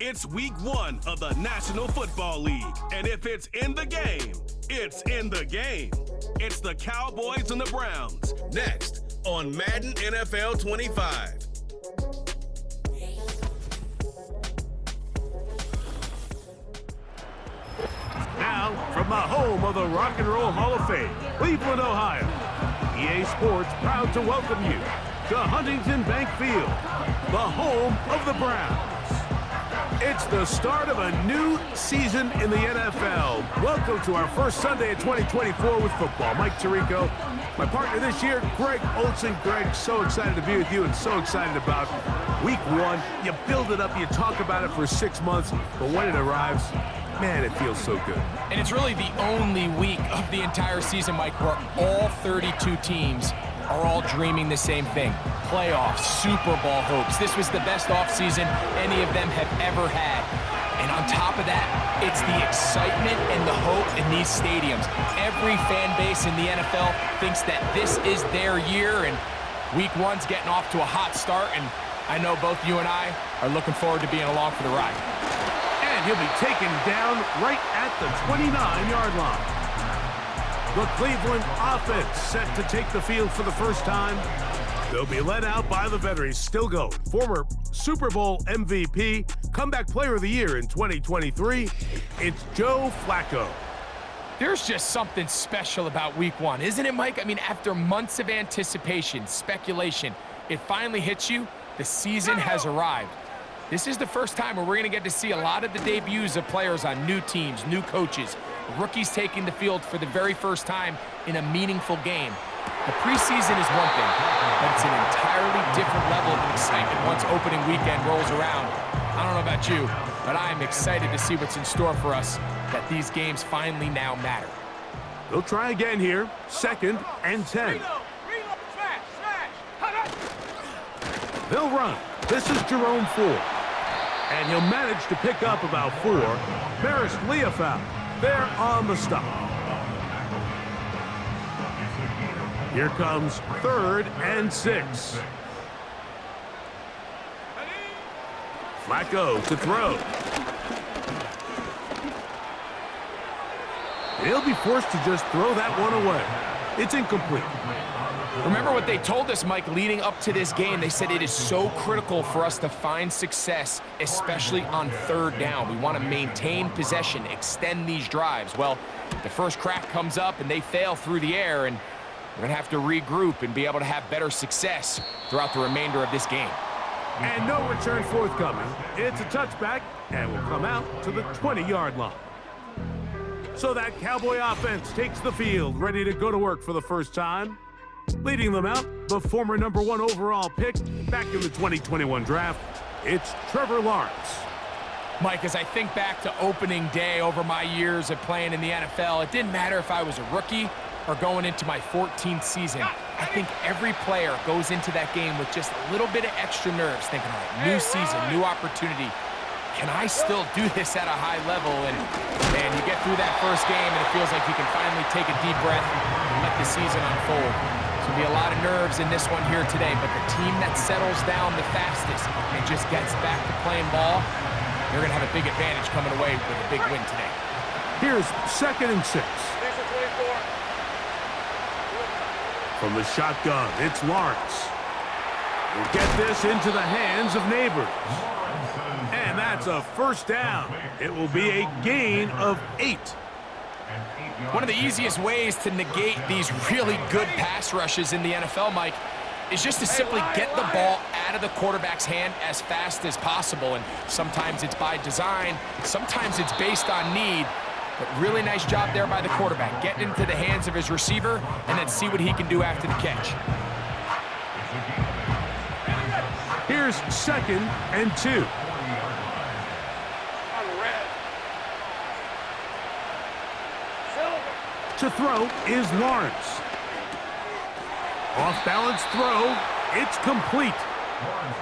It's week 1 of the National Football League, and if it's in the game, it's in the game. It's the Cowboys and the Browns, next on Madden NFL 25. Now, from the home of the Rock and Roll Hall of Fame, Cleveland, Ohio, EA Sports proud to welcome you to Huntington Bank Field, the home of the Browns. It's the start of a new season in the NFL. Welcome to our first Sunday of 2024 with football. Mike Tirico, my partner this year, Greg Olsen. Greg, so excited to be with you and so excited about week 1. You build it up, you talk about it for 6 months, but when it arrives, man, it feels so good. And it's really the only week of the entire season, Mike, where all 32 teams are all dreaming the same thing. Playoffs, Super Bowl hopes. This was the best offseason any of them have ever had. And on top of that, it's the excitement and the hope in these stadiums. Every fan base in the NFL thinks that this is their year, and week 1's getting off to a hot start, and I know both you and I are looking forward to being along for the ride. And he'll be taken down right at the 29-yard line. The Cleveland offense set to take the field for the first time. They'll be led out by the veteran, still going, former Super Bowl MVP, comeback player of the year in 2023. It's Joe Flacco. There's just something special about week 1, isn't it, Mike? I mean, after months of anticipation, speculation, it finally hits you. The season has arrived. This is the first time where we're going to get to see a lot of the debuts of players on new teams, new coaches, rookies taking the field for the very first time in a meaningful game. The preseason is one thing, but it's an entirely different level of excitement once opening weekend rolls around. I don't know about you, but I'm excited to see what's in store for us, that these games finally now matter. They'll try again here, 2nd and 10. They'll run. This is Jerome Ford. And he'll manage to pick up about 4. Maris Leofau, there on the stop. Here comes 3rd and 6. Flacco to throw. He'll be forced to just throw that one away. It's incomplete. Remember what they told us, Mike, leading up to this game. They said it is so critical for us to find success, especially on 3rd down. We want to maintain possession, extend these drives. Well, the first crack comes up and they fail through the air, and we're going to have to regroup and be able to have better success throughout the remainder of this game. And no return forthcoming. It's a touchback and will come out to the 20-yard line. So that Cowboy offense takes the field, ready to go to work for the first time. Leading them out, the former number 1 overall pick back in the 2021 draft, it's Trevor Lawrence. Mike, as I think back to opening day over my years of playing in the NFL, it didn't matter if I was a rookie or going into my 14th season. I think every player goes into that game with just a little bit of extra nerves, thinking, all right, new season, new opportunity. Can I still do this at a high level? And, man, you get through that first game, and it feels like you can finally take a deep breath and let the season unfold. There'll be a lot of nerves in this one here today, but the team that settles down the fastest and just gets back to playing ball, they're going to have a big advantage coming away with a big win today. Here's 2nd and 6. From the shotgun, it's Lawrence. We'll get this into the hands of Neighbors. And that's a 1st down. It will be a gain of 8. One of the easiest ways to negate these really good pass rushes in the NFL, Mike, is just to simply get the ball out of the quarterback's hand as fast as possible. And sometimes it's by design, sometimes it's based on need. But really nice job there by the quarterback, getting into the hands of his receiver and then see what he can do after the catch. Here's 2nd and 2. To throw is Lawrence. Off-balance throw. It's complete.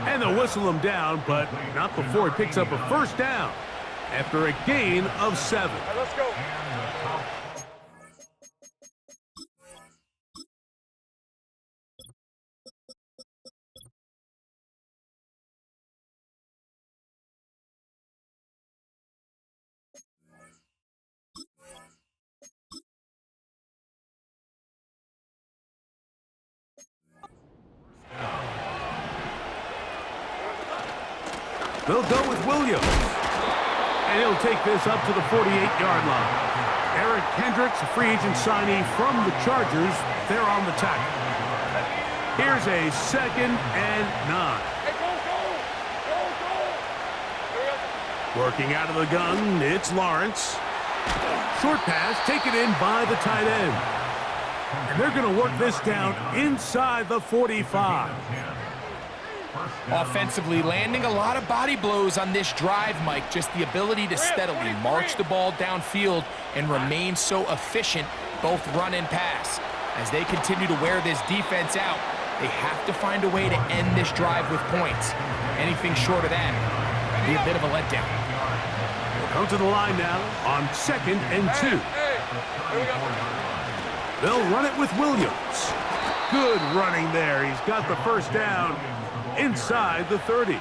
And they'll whistle him down, but not before he picks up a 1st down after a gain of 7. Let's go. They'll go with Williams. And he'll take this up to the 48-yard line. Eric Kendricks, a free agent signee from the Chargers, they're on the tackle. Here's a 2nd and 9. Working out of the gun, it's Lawrence. Short pass taken in by the tight end. And they're going to work this down inside the 45. Offensively, landing a lot of body blows on this drive, Mike. Just the ability to steadily march the ball downfield and remain so efficient, both run and pass. As they continue to wear this defense out, they have to find a way to end this drive with points. Anything short of that would be a bit of a letdown. They'll come to the line now on 2nd and 2. They'll run it with Williams. Good running there. He's got the first down inside the 30.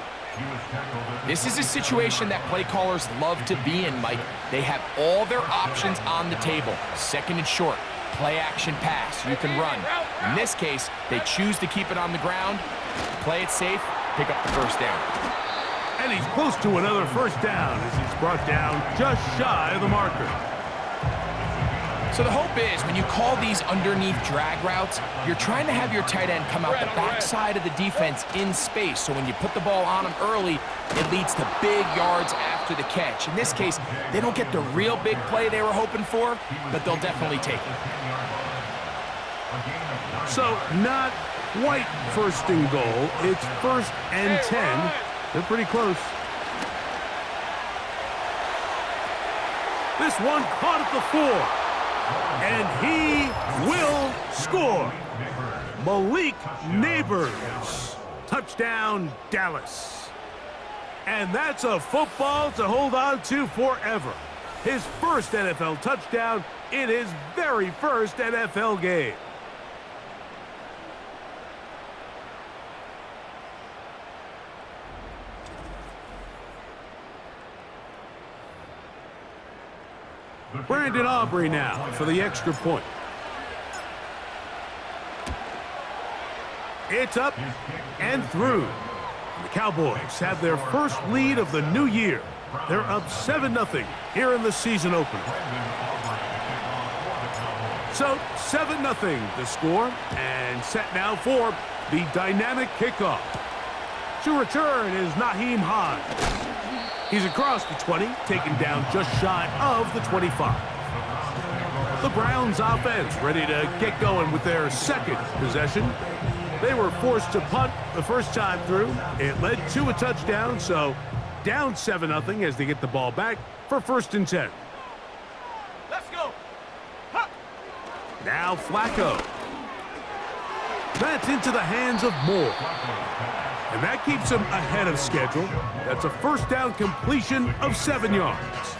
This is a situation that play callers love to be in, Mike. They have all their options on the table. 2nd and short, play action pass. You can run. In this case, they choose to keep it on the ground, play it safe, pick up the first down. And he's close to another first down as he's brought down just shy of the marker. So the hope is when you call these underneath drag routes, you're trying to have your tight end come out the backside of the defense in space. So when you put the ball on him early, it leads to big yards after the catch. In this case, they don't get the real big play they were hoping for, but they'll definitely take it. So not quite 1st and goal. It's 1st and 10. They're pretty close. This one caught at the 4. And he will score. Malik Neighbors. Touchdown, Dallas. And that's a football to hold on to forever. His first NFL touchdown in his very first NFL game. Brandon Aubrey now for the extra point. It's up and through. The Cowboys have their first lead of the new year. They're up 7-0 here in the season opener. So 7-0 the score, and set now for the dynamic kickoff. To return is Naheem Hines. He's across the 20, taken down just shy of the 25. The Browns offense ready to get going with their 2nd possession. They were forced to punt the first time through. It led to a touchdown, so down 7-0 as they get the ball back for 1st and 10. Let's go. Now Flacco. That's into the hands of Moore. And that keeps him ahead of schedule. That's a first down completion of 7 yards.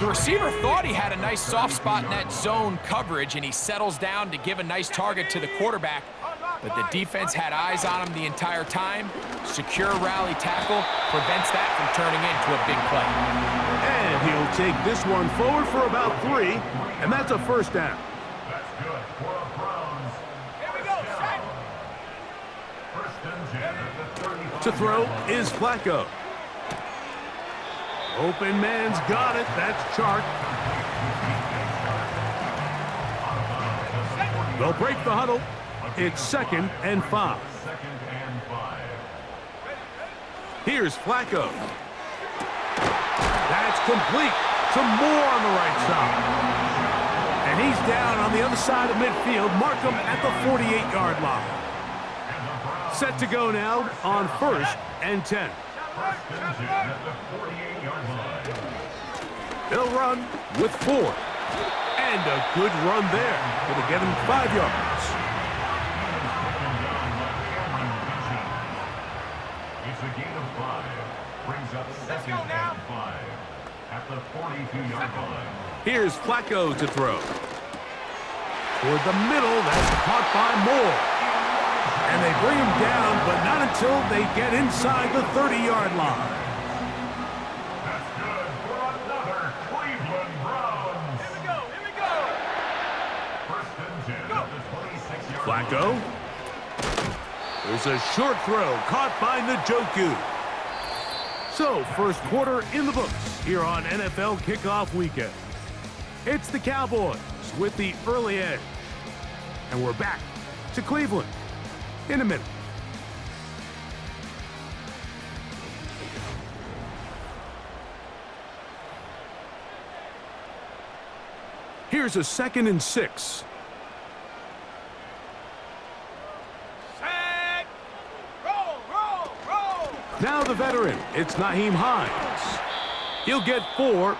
The receiver thought he had a nice soft spot in that zone coverage, and he settles down to give a nice target to the quarterback. But the defense had eyes on him the entire time. Secure rally tackle prevents that from turning into a big play. And he'll take this one forward for about 3, and that's a first down. To throw is Flacco. Open man's got it. That's Chark. They'll break the huddle. It's 2nd and 5. Here's Flacco. That's complete to Moore on the right side. And he's down on the other side of midfield. Mark him at the 48-yard line. Set to go now on 1st and 10. They'll run with 4. And a good run there. Going to get him 5 yards. It's a gain of 5. Brings up 2nd and 5 at the 42-yard line. Here's Flacco to throw. Toward the middle, that's caught by Moore. And they bring him down, but not until they get inside the 30-yard line. That's good for another Cleveland Browns. Here we go. 1st and 10 at the 26-yard line. Flacco. There's a short throw caught by Njoku. So, first quarter in the books here on NFL Kickoff Weekend. It's the Cowboys with the early edge. And we're back to Cleveland in a minute. Here's a 2nd and 6. Set. Roll. Now the veteran, it's Nyheim Hines. He'll get 4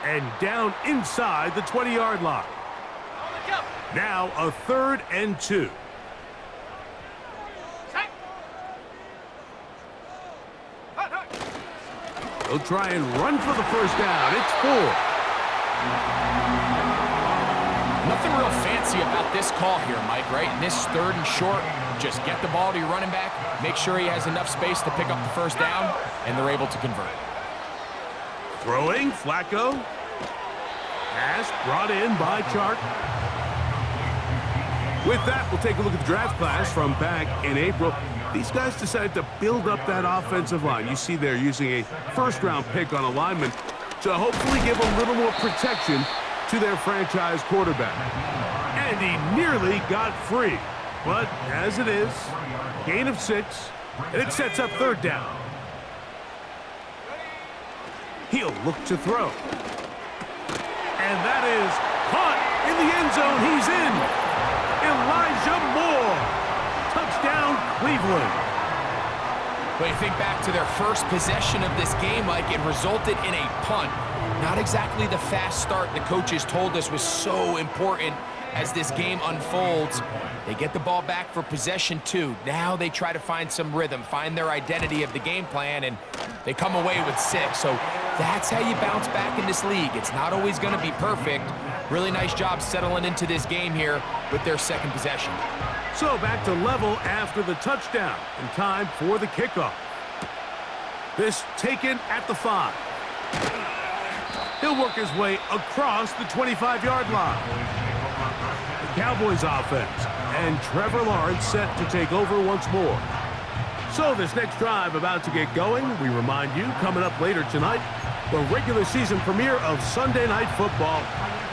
and down inside the 20-yard line. On the jump. Now a 3rd and 2. Set. Hut. He'll try and run for the first down. It's 4. Nothing real fancy about this call here, Mike, right? In this 3rd and short, just get the ball to your running back, make sure he has enough space to pick up the first down, and they're able to convert. Throwing, Flacco. Pass brought in by Chark. With that, we'll take a look at the draft class from back in April. These guys decided to build up that offensive line. You see they're using a first-round pick on a lineman to hopefully give a little more protection to their franchise quarterback. And he nearly got free. But as it is, gain of 6, and it sets up 3rd down. He'll look to throw. And that is caught in the end zone. He's in. Elijah Moore. Touchdown, Cleveland. When you think back to their first possession of this game, Mike, it resulted in a punt. Not exactly the fast start the coaches told us was so important as this game unfolds. They get the ball back for possession 2. Now they try to find some rhythm, find their identity of the game plan, and they come away with 6. So that's how you bounce back in this league. It's not always going to be perfect. Really nice job settling into this game here with their 2nd possession. So back to level after the touchdown, and time for the kickoff. This taken at the 5. He'll work his way across the 25-yard line. The Cowboys offense and Trevor Lawrence set to take over once more. So this next drive about to get going, we remind you, coming up later tonight, the regular season premiere of Sunday Night Football.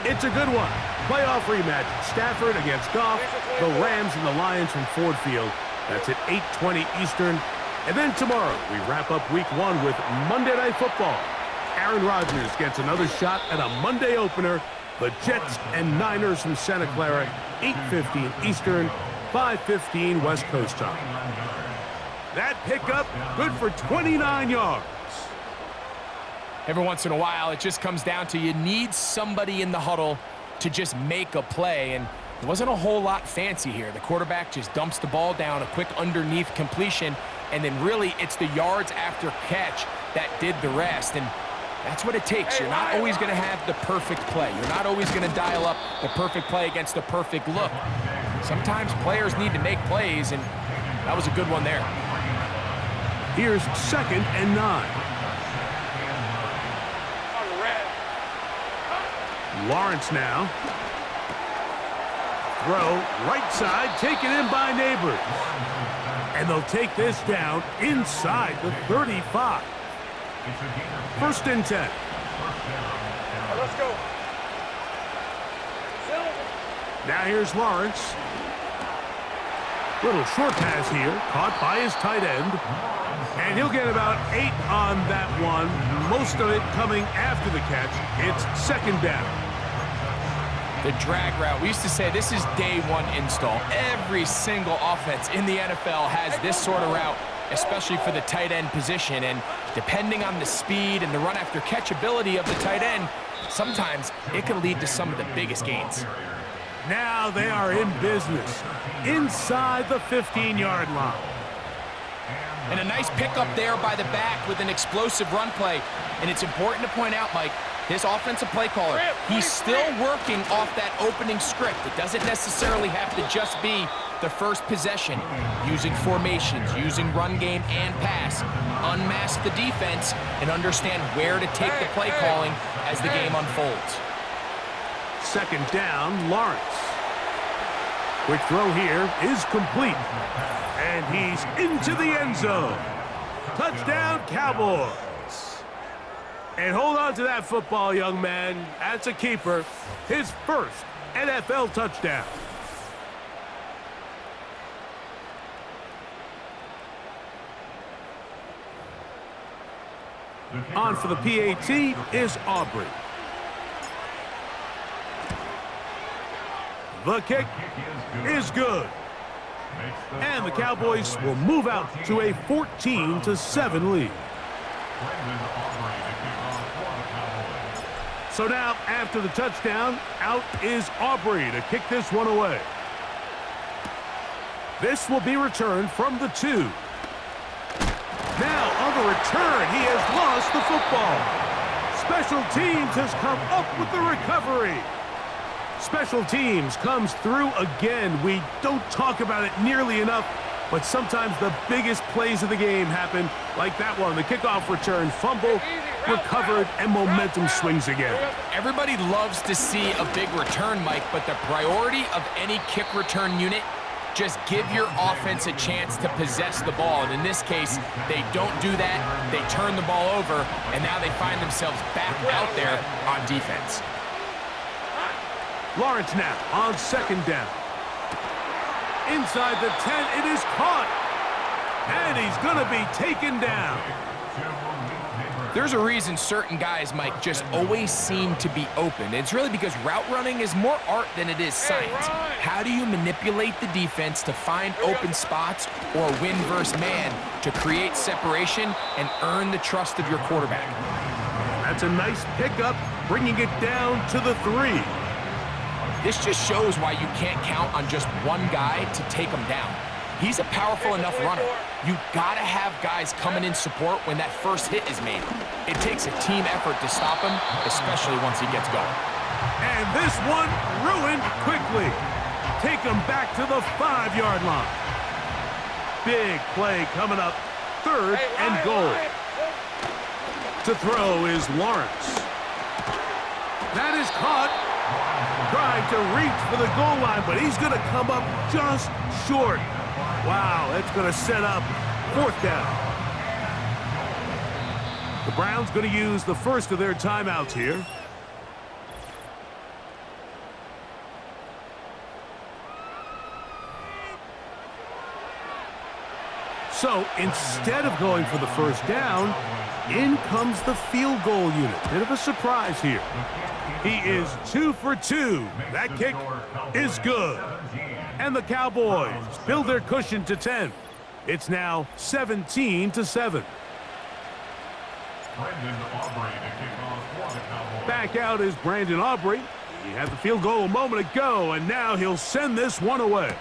It's a good one. Playoff rematch, Stafford against Goff, the Rams and the Lions from Ford Field. That's at 8:20 Eastern. And then tomorrow, we wrap up week 1 with Monday Night Football. Aaron Rodgers gets another shot at a Monday opener. The Jets and Niners from Santa Clara, 8:15 Eastern, 5:15 West Coast time. That pickup, good for 29 yards. Every once in a while, it just comes down to you need somebody in the huddle to just make a play, and it wasn't a whole lot fancy here. The quarterback just dumps the ball down, a quick underneath completion, and then really it's the yards after catch that did the rest. And that's what it takes. You're not always going to have the perfect play. You're not always going to dial up the perfect play against the perfect look. Sometimes players need to make plays, and that was a good one there. Here's 2nd and 9. Lawrence now. Throw, right side, taken in by Neighbors. And they'll take this down inside the 35. 1st and 10. Let's go. Now here's Lawrence. Little short pass here, caught by his tight end. And he'll get about 8 on that one, most of it coming after the catch. It's 2nd down. The drag route. We used to say this is day 1 install. Every single offense in the NFL has this sort of route, especially for the tight end position. And depending on the speed and the run after catch ability of the tight end, sometimes it can lead to some of the biggest gains. Now they are in business inside the 15-yard line. And a nice pickup there by the back with an explosive run play. And it's important to point out, Mike, this offensive play caller, he's still working off that opening script. It doesn't necessarily have to just be the first possession. Using formations, using run game and pass. Unmask the defense and understand where to take the play calling as the game unfolds. 2nd down, Lawrence. Quick throw here is complete. And he's into the end zone. Touchdown, Cowboys. And hold on to that football, young man. That's a keeper. His first NFL touchdown. On for the PAT is Aubrey. The kick is good. And the Cowboys will move out to a 14-7 lead. So now, after the touchdown, out is Aubrey to kick this one away. This will be returned from the 2. Now, on the return, he has lost the football. Special teams has come up with the recovery. Special teams comes through again. We don't talk about it nearly enough, but sometimes the biggest plays of the game happen like that one. The kickoff return, fumble, recovered, and momentum swings again. Everybody loves to see a big return, Mike, but the priority of any kick return unit, just give your offense a chance to possess the ball. And in this case, they don't do that. They turn the ball over, and now they find themselves back out there on defense. Lawrence now on second down. Inside the 10, it is caught. And he's going to be taken down. There's a reason certain guys, Mike, just always seem to be open. It's really because route running is more art than it is science. How do you manipulate the defense to find open spots or win versus man to create separation and earn the trust of your quarterback? That's a nice pickup, bringing it down to the 3. This just shows why you can't count on just one guy to take him down. He's a powerful enough runner. You gotta have guys coming in support when that first hit is made. It takes a team effort to stop him, especially once he gets going. And this one ruined quickly. Take him back to the 5-yard line. Big play coming up, 3rd and goal. To throw is Lawrence. That is caught. Trying to reach for the goal line, but he's going to come up just short. Wow, that's going to set up 4th down. The Browns going to use the first of their timeouts here. So instead of going for the first down, in comes the field goal unit. Bit of a surprise here. He is 2 for 2. That kick is good. And the Cowboys build their cushion to 10. It's now 17-7. Back out is Brandon Aubrey. He had the field goal a moment ago, and now he'll send this one away.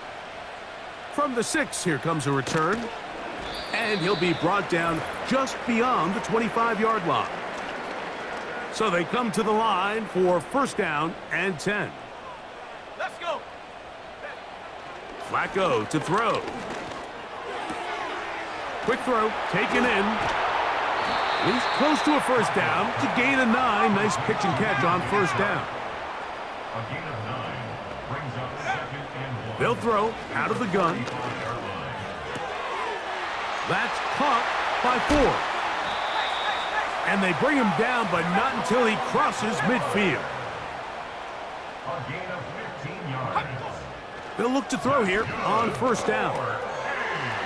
From the 6, here comes a return. And he'll be brought down just beyond the 25-yard line. So they come to the line for 1st down and 10. Let's go. Flacco to throw. Quick throw, taken in. He's close to a 1st down to gain a 9. Nice pitch and catch on 1st down. A gain of 9 brings up 2nd and 1. They'll throw out of the gun. That's caught by 4. And they bring him down, but not until he crosses midfield. A gain of 15 yards. They'll look to throw here on 1st down.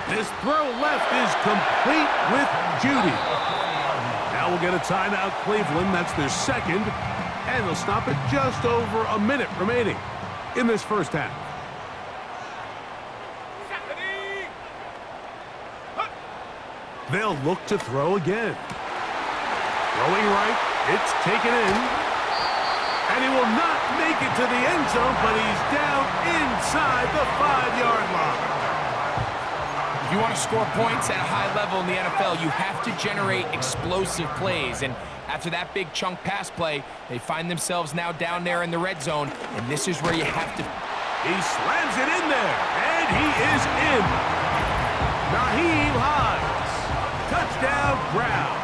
This throw left is complete with Judy. Now we'll get a timeout, Cleveland. That's their 2nd. And they'll stop it just over a minute remaining in this 1st half. They'll look to throw again. Throwing right, it's taken in. And he will not make it to the end zone, but he's down inside the 5-yard line. If you want to score points at a high level in the NFL, you have to generate explosive plays. And after that big chunk pass play, they find themselves now down there in the red zone, and this is where you have to... He slams it in there, and he is in. Naheem Hines. Touchdown, Browns.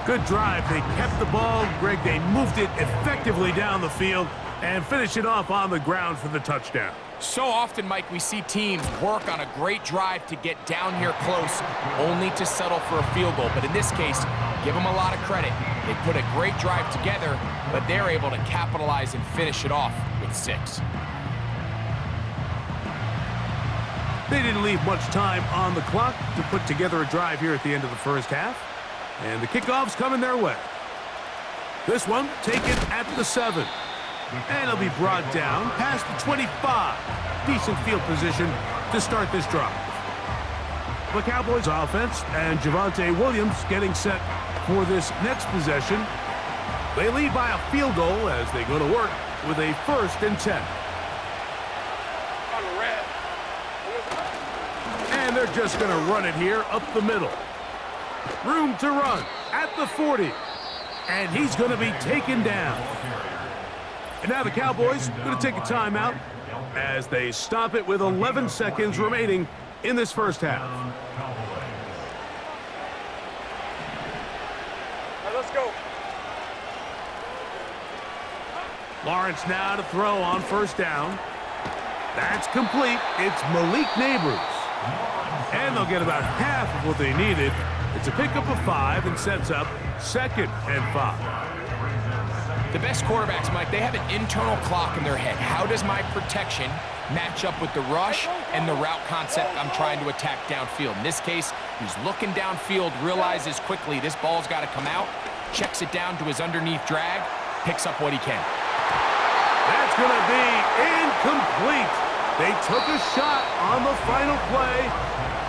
Good drive. They kept the ball. Greg, they moved it effectively down the field and finish it off on the ground for the touchdown. So often, Mike, we see teams work on a great drive to get down here close, only to settle for a field goal. But in this case, give them a lot of credit. They put a great drive together, but they're able to capitalize and finish it off with 6. They didn't leave much time on the clock to put together a drive here at the end of the first half. And the kickoff's coming their way. This one taken at the 7. And it'll be brought down past the 25. Decent field position to start this drive. The Cowboys offense and Javonte Williams getting set for this next possession. They lead by a field goal as they go to work with a 1st and 10. And they're just going to run it here up the middle. Room to run at the 40. And he's going to be taken down. And now the Cowboys going to take a timeout as they stop it with 11 seconds remaining in this first half. All right, let's go. Lawrence now to throw on 1st down. That's complete. It's Malik Neighbors. And they'll get about half of what they needed. It's a pickup of 5 and sets up 2nd and 5. The best quarterbacks, Mike, they have an internal clock in their head. How does my protection match up with the rush and the route concept I'm trying to attack downfield? In this case, he's looking downfield, realizes quickly this ball's got to come out, checks it down to his underneath drag, picks up what he can. That's going to be incomplete. They took a shot on the final play.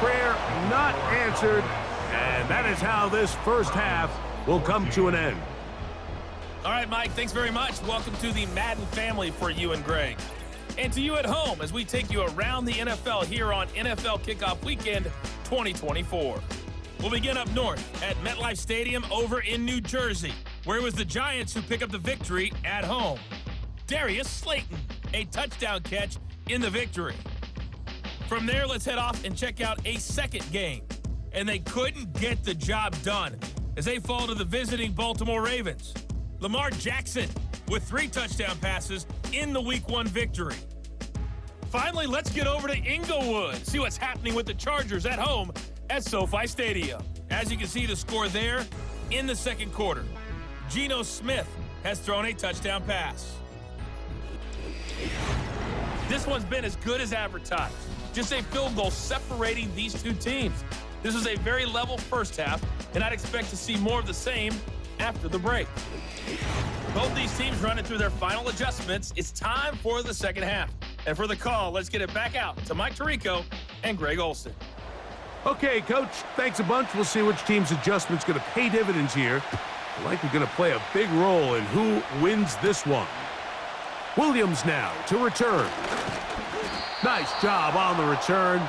Prayer not answered. And that is how this first half will come to an end. All right, Mike, thanks very much. Welcome to the Madden family for you and Greg. And to you at home as we take you around the NFL here on NFL Kickoff Weekend 2024. We'll begin up north at MetLife Stadium over in New Jersey, where it was the Giants who pick up the victory at home. Darius Slayton, a touchdown catch in the victory. From there, let's head off and check out a second game. And they couldn't get the job done as they fall to the visiting Baltimore Ravens. Lamar Jackson with 3 touchdown passes in the Week 1 victory. Finally, let's get over to Inglewood, see what's happening with the Chargers at home at SoFi Stadium. As you can see the score there in the second quarter. Geno Smith has thrown a touchdown pass. This one's been as good as advertised. Just a field goal separating these two teams. This is a very level first half, and I'd expect to see more of the same after the break. Both these teams running through their final adjustments. It's time for the second half. And for the call, let's get it back out to Mike Tirico and Greg Olsen. Okay, Coach, thanks a bunch. We'll see which team's adjustment's going to pay dividends here. Likely going to play a big role in who wins this one. Williams now to return. Nice job on the return.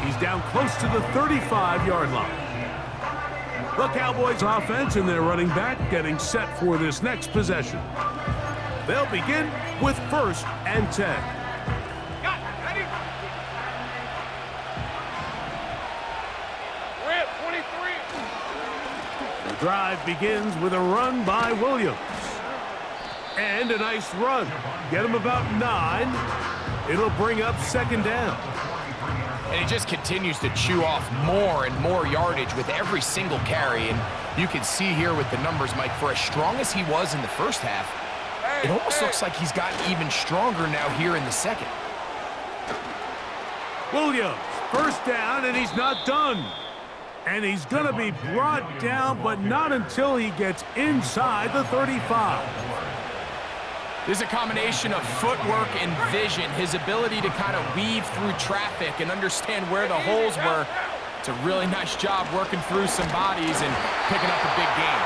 He's down close to the 35-yard line. The Cowboys offense and their running back getting set for this next possession. They'll begin with 1st and 10. Got it. Ready? We're at 23. The drive begins with a run by Williams. And a nice run. Get him about 9. It'll bring up 2nd down. And he just continues to chew off more and more yardage with every single carry. And you can see here with the numbers, Mike, for as strong as he was in the first half, it almost looks like he's gotten even stronger now here in the second. Williams, 1st down, and he's not done. And he's going to be brought down, but not until he gets inside the 35. There's a combination of footwork and vision, his ability to kind of weave through traffic and understand where the holes were. It's a really nice job working through some bodies and picking up a big gain.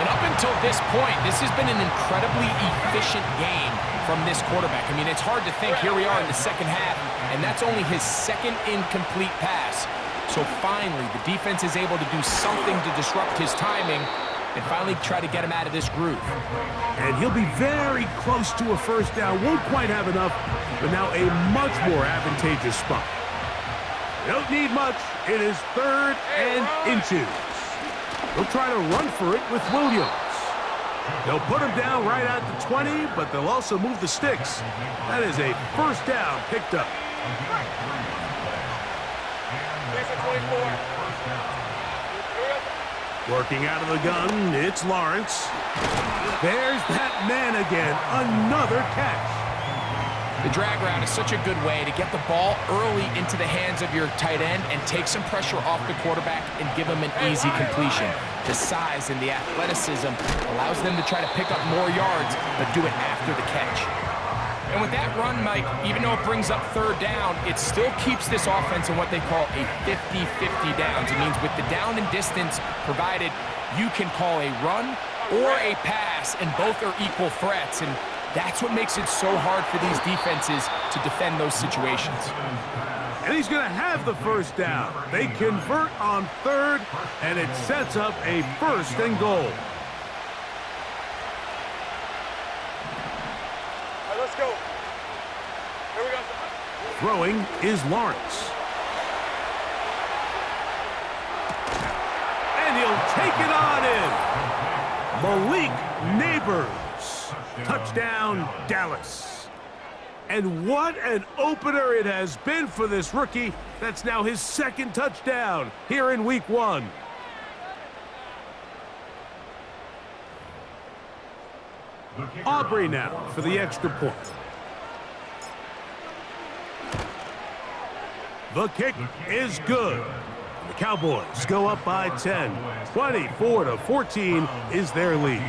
And up until this point, this has been an incredibly efficient game from this quarterback. I mean, it's hard to think here we are in the second half, and that's only his 2nd incomplete pass. So finally, the defense is able to do something to disrupt his timing and finally try to get him out of this groove. And he'll be very close to a 1st down. Won't quite have enough, but now a much more advantageous spot. Don't need much. It is 3rd and inches. They'll try to run for it with Williams. They'll put him down right at the 20, but they'll also move the sticks. That is a 1st down picked up. Working out of the gun, it's Lawrence. There's that man again, another catch. The drag route is such a good way to get the ball early into the hands of your tight end and take some pressure off the quarterback and give him an easy completion. The size and the athleticism allows them to try to pick up more yards, but do it after the catch. And with that run, Mike, even though it brings up third down, it still keeps this offense in what they call a 50-50 downs. It means with the down and distance provided, you can call a run or a pass, and both are equal threats. And that's what makes it so hard for these defenses to defend those situations. And he's going to have the first down. They convert on third, and it sets up a 1st and goal. All right, let's go. Here we go. Throwing is Lawrence. And he'll take it on in. Malik Neighbors. Touchdown, Dallas. And what an opener it has been for this rookie. That's now his 2nd touchdown here in week 1. Aubrey now for the extra point. The kick is good. The Cowboys go up by 10. 24-14 is their lead.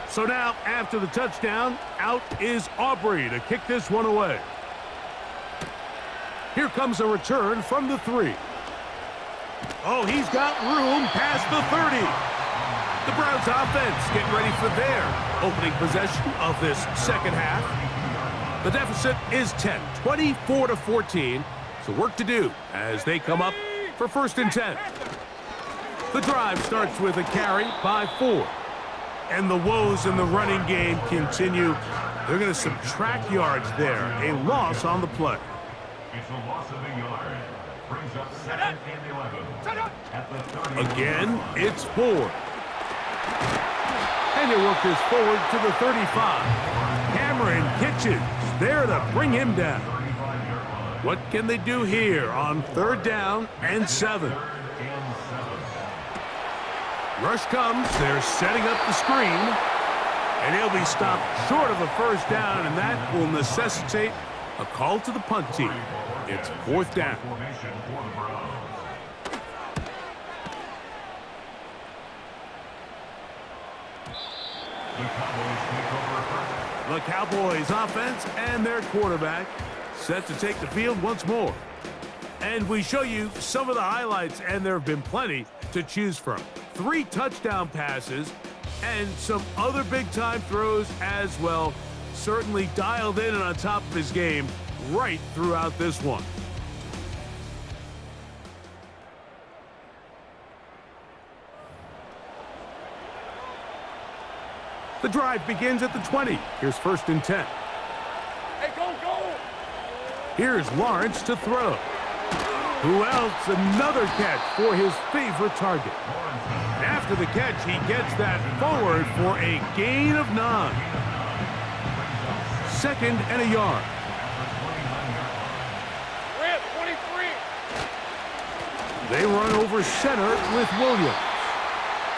So now, after the touchdown, out is Aubrey to kick this one away. Here comes a return from the 3. Oh, he's got room past the 30. The Browns offense getting ready for their opening possession of this second half. The deficit is 10, 24-14. So work to do as they come up for 1st and 10. The drive starts with a carry by 4. And the woes in the running game continue. They're going to subtract yards there. A loss on the play. It's a loss of a yard. Brings up 2nd and 11. At the 30. Again, it's 4. And it works forward to the 35. Cameron Kitchens there to bring him down. What can they do here on 3rd down and 7? Rush comes, they're setting up the screen, and he'll be stopped short of a 1st down, and that will necessitate a call to the punt team. It's 4th down. The Cowboys offense and their quarterback set to take the field once more. And we show you some of the highlights, and there have been plenty to choose from. 3 touchdown passes and some other big-time throws as well. Certainly dialed in and on top of his game right throughout this one. The drive begins at the 20. Here's 1st and 10. Hey, go, go! Here's Lawrence to throw. Who else? Another catch for his favorite target. After the catch, he gets that forward for a gain of 9. 2nd and a yard. We're at 23. They run over center with Williams.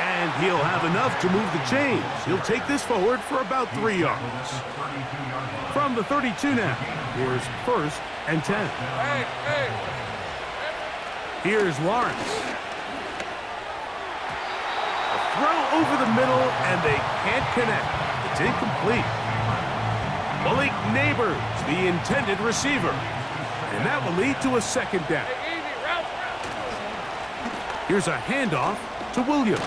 And he'll have enough to move the chains. He'll take this forward for about 3 yards. From the 32 now, here's 1st and 10. Hey, hey. Here's Lawrence. A throw over the middle, and they can't connect. It's incomplete. Malik Neighbors, the intended receiver. And that will lead to a 2nd down. Hey, easy, route. Here's a handoff to Williams.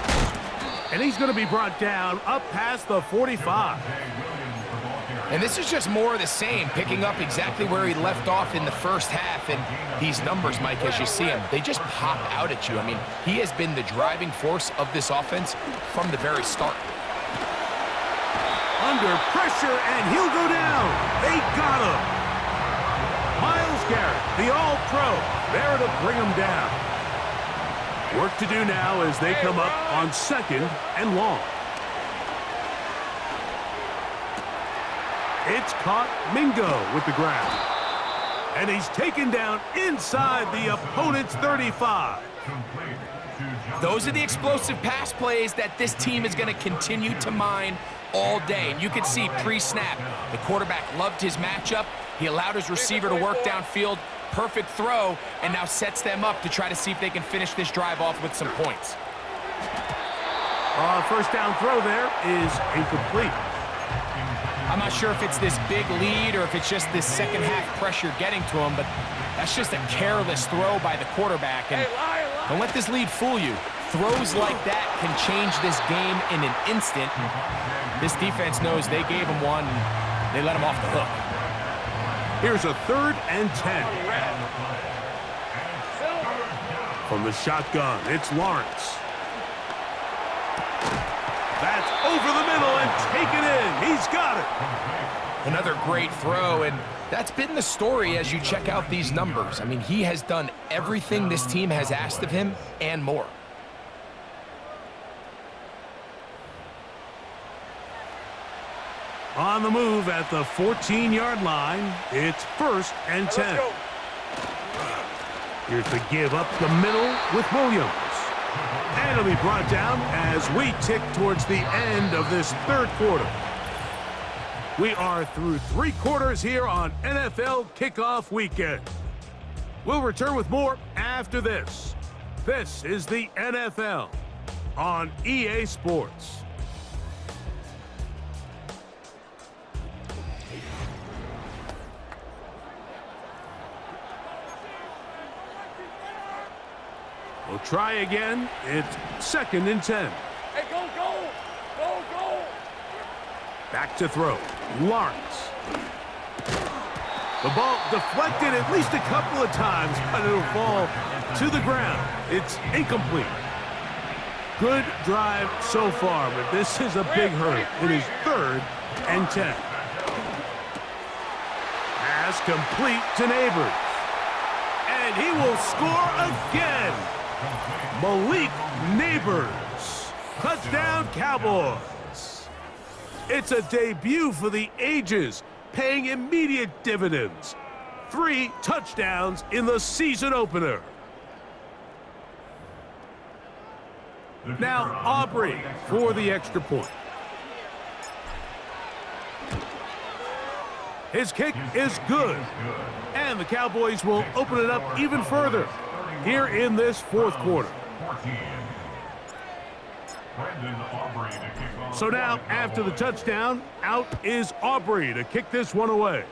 And he's going to be brought down up past the 45. And this is just more of the same, picking up exactly where he left off in the 1st half. And these numbers, Mike, as you see him, they just pop out at you. I mean, he has been the driving force of this offense from the very start. Under pressure, and he'll go down. They got him. Myles Garrett, the All-Pro, there to bring him down. Work to do now as they come up on 2nd and long. It's caught. Mingo with the grab. And he's taken down inside the opponent's 35. Those are the explosive pass plays that this team is going to continue to mine all day. And you can see pre-snap, the quarterback loved his matchup. He allowed his receiver to work downfield. Perfect throw, and now sets them up to try to see if they can finish this drive off with some points. First down throw there is incomplete. I'm not sure if it's this big lead or if it's just this second half pressure getting to him, but that's just a careless throw by the quarterback. And don't let this lead fool you. Throws like that can change this game in an instant. This defense knows they gave him one, and they let him off the hook. Here's a 3rd and 10. From the shotgun, it's Lawrence. That's over the middle and taken in. He's got it. Another great throw, and that's been the story as you check out these numbers. I mean, he has done everything this team has asked of him and more. On the move at the 14-yard line, it's 1st and 10. Here's the give up the middle with Williams. And it'll be brought down as we tick towards the end of this 3rd quarter. We are through 3 quarters here on NFL Kickoff Weekend. We'll return with more after this. This is the NFL on EA Sports. We'll try again. It's 2nd and 10. Hey, go, go! Go, go! Back to throw. Lawrence. The ball deflected at least a couple of times, but it'll fall to the ground. It's incomplete. Good drive so far, but this is a big hurt. It is 3rd and 10. Pass complete to Neighbors. And he will score again. Malik Neighbors. Touchdown, Cowboys. It's a debut for the ages, paying immediate dividends. 3 touchdowns in the season opener. Now Aubrey for the extra point. His kick is good. And the Cowboys will open it up even further here in this 4th quarter. So now, after the touchdown, out is Aubrey to kick this one away.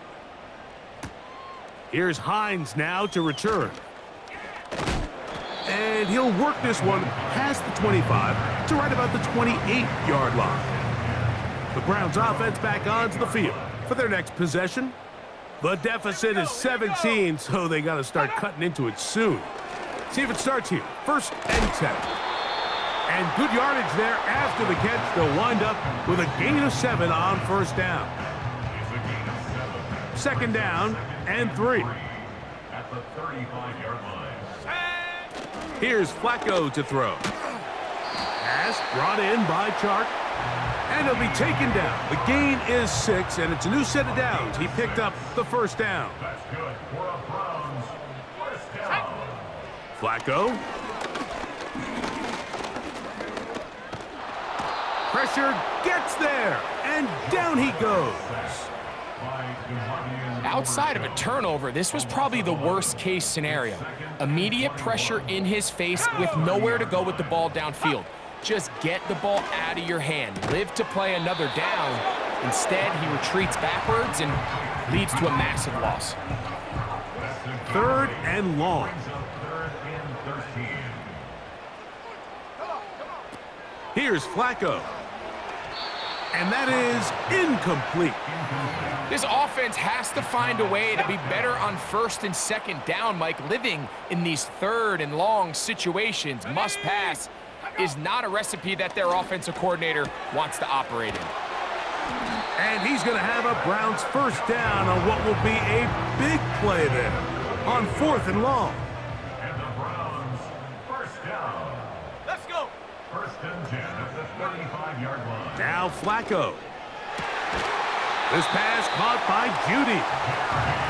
Here's Hines now to return. And he'll work this one past the 25 to right about the 28-yard line. The Browns offense back onto the field for their next possession. The deficit is 17, so they got to start cutting into it soon. See if it starts here. 1st and 10. And good yardage there after the catch. They'll wind up with a gain of 7 on 1st down. 2nd down and 3. At the 35-yard line. Here's Flacco to throw. Pass brought in by Chark. And he'll be taken down. The gain is 6, and it's a new set of downs. He picked up the 1st down. That's good for a Browns 1st down. Flacco. Pressure gets there, and down he goes. Outside of a turnover, this was probably the worst-case scenario. Immediate pressure in his face with nowhere to go with the ball downfield. Just get the ball out of your hand. Live to play another down. Instead, he retreats backwards and leads to a massive loss. 3rd and long. Here's Flacco. And that is incomplete. This offense has to find a way to be better on 1st and 2nd down, Mike. Living in these 3rd and long situations, must pass, is not a recipe that their offensive coordinator wants to operate in. And he's going to have a Browns 1st down on what will be a big play there on 4th and long. And the Browns 1st down. Let's go! 1st and 10 at the 35-yard line. Now Flacco. This pass caught by Judy.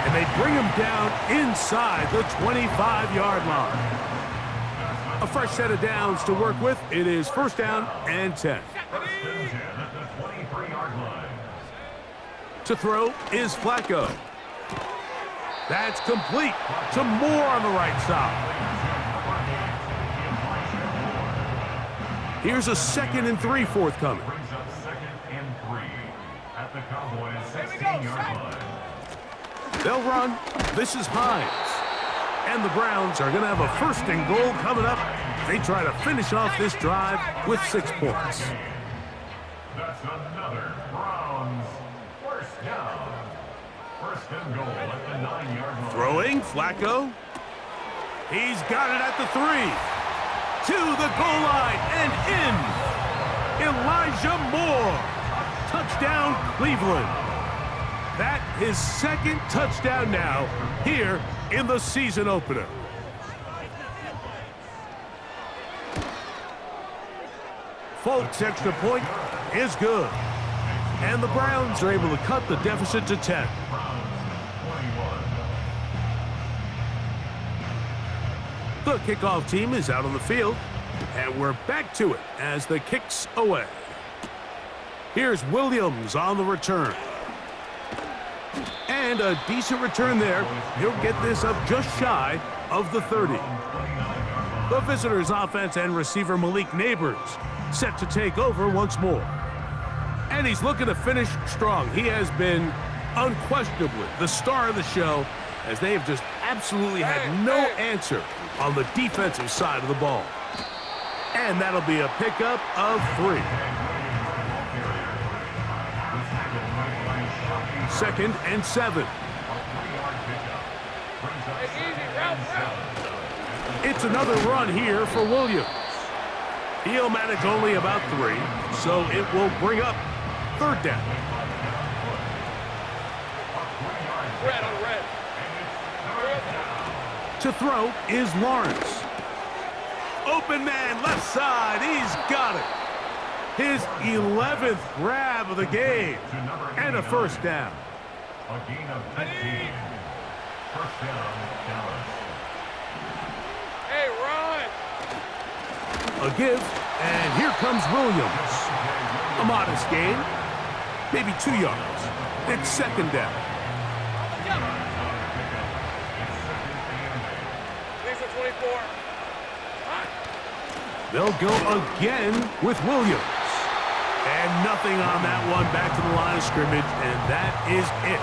And they bring him down inside the 25-yard line. A fresh set of downs to work with. It is first down and 10. First and 10 at the 23-yard line. To throw is Flacco. That's complete to Moore on the right side. Here's a 2nd and 3 forthcoming. Brings up 2nd and 3 at the Cowboys' 16-yard line. They'll run. This is Hines. And the Browns are going to have a 1st and goal coming up. They try to finish off this drive with 6 points. That's another Browns first down. 1st and goal at the 9-yard line. Throwing, Flacco. He's got it at the 3. To the goal line and in. Elijah Moore. Touchdown, Cleveland. That his 2nd touchdown now here in the season opener. Folks' extra point is good. And the Browns are able to cut the deficit to 10. The kickoff team is out on the field, and we're back to it as the kick's away. Here's Williams on the return. And a decent return there. He'll get this up just shy of the 30. The visitors' offense and receiver Malik Neighbors set to take over once more. And he's looking to finish strong. He has been unquestionably the star of the show, as they have just absolutely had no answer on the defensive side of the ball. And that'll be a pickup of 3. 2nd and 7. It's another run here for Williams. He'll manage only about 3, so it will bring up 3rd down. Red on red. To throw is Lawrence. Open man, left side. He's got it. His 11th grab of the game. And a 1st down. A gain of 15. 1st down, Dallas. Hey, run. A give, and here comes Williams. A modest gain, maybe 2 yards. It's 2nd down. These are 24. They'll go again with Williams. And nothing on that one, back to the line of scrimmage, and that is it.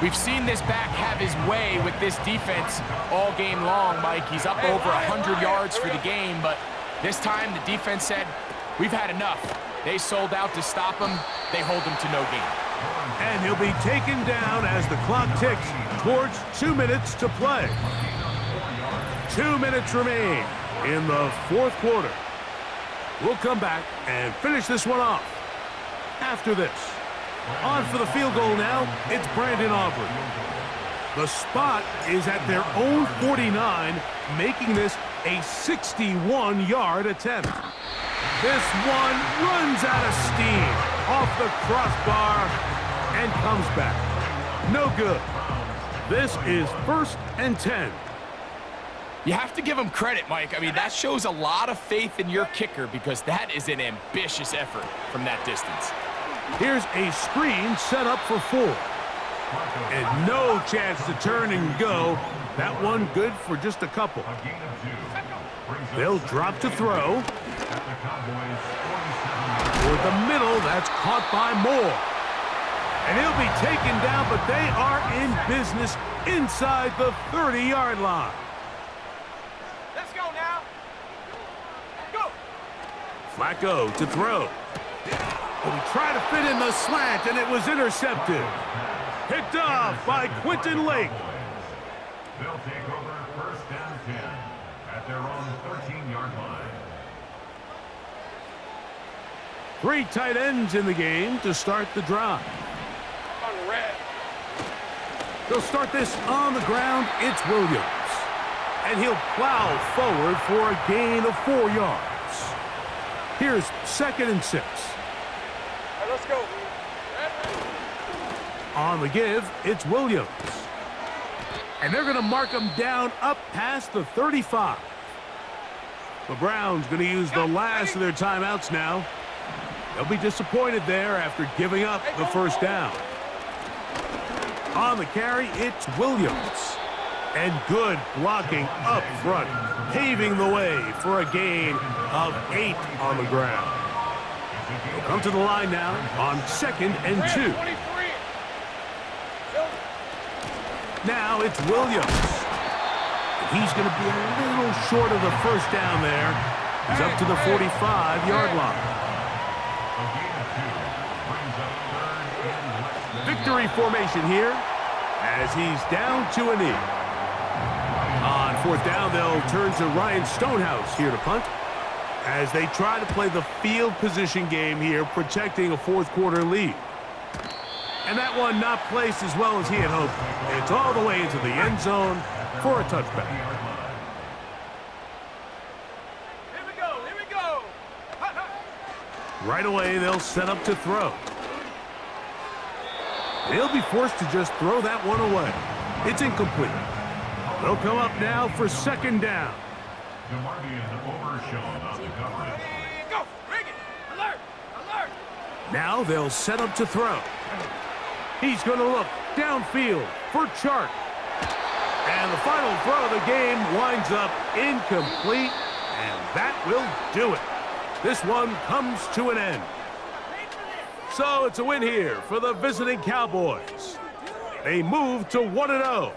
We've seen this back have his way with this defense all game long, Mike. He's up over 100 yards for the game, but this time the defense said, we've had enough. They sold out to stop him. They hold him to no gain. And he'll be taken down as the clock ticks towards 2 minutes to play. 2 minutes remain in the 4th quarter. We'll come back and finish this one off after this. On for the field goal now, it's Brandon Aubrey. The spot is at their own 49, making this a 61-yard attempt. This one runs out of steam off the crossbar and comes back. No good. This is 1st and 10. You have to give him credit, Mike. I mean, that shows a lot of faith in your kicker because that is an ambitious effort from that distance. Here's a screen set up for 4. And no chance to turn and go. That one good for just a couple. They'll drop to throw. Toward the middle, that's caught by Moore. And he'll be taken down, but they are in business inside the 30-yard line. Let's go now. Go. Flacco to throw. He tried to fit in the slant, and it was intercepted. Picked off by Quentin Lake. They'll take over 1st and 10 at their own 13-yard line. 3 tight ends in the game to start the drive. On red. They'll start this on the ground. It's Williams. And he'll plow forward for a gain of 4 yards. Here's 2nd and 6. All right, let's go. Red. On the give, it's Williams. And they're going to mark him down up past the 35. The Browns going to use the last of their timeouts now. They'll be disappointed there after giving up the first down. On the carry, it's Williams. And good blocking up front, paving the way for a gain of 8 on the ground. They'll come to the line now on 2nd and 2. Now it's Williams. He's going to be a little short of the first down there. He's up to the 45-yard line. Victory formation here as he's down to a knee. On 4th down, they'll turn to Ryan Stonehouse here to punt as they try to play the field position game here, protecting a 4th quarter lead. And that one not placed as well as he had hoped. It's all the way into the end zone for a touchback. Here we go, here we go. Right away, they'll set up to throw. They'll be forced to just throw that one away. It's incomplete. They'll come up now for 2nd down. Go, bring it. Alert, alert. Now they'll set up to throw. He's going to look downfield for Chark. And the final throw of the game winds up incomplete, and that will do it. This one comes to an end. So it's a win here for the visiting Cowboys. They move to 1-0,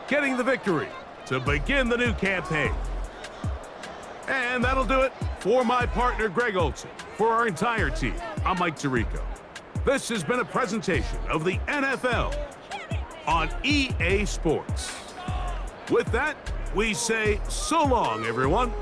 getting the victory to begin the new campaign. And that'll do it for my partner, Greg Olsen. For our entire team, I'm Mike Tirico. This has been a presentation of the NFL on EA Sports. With that, we say so long, everyone.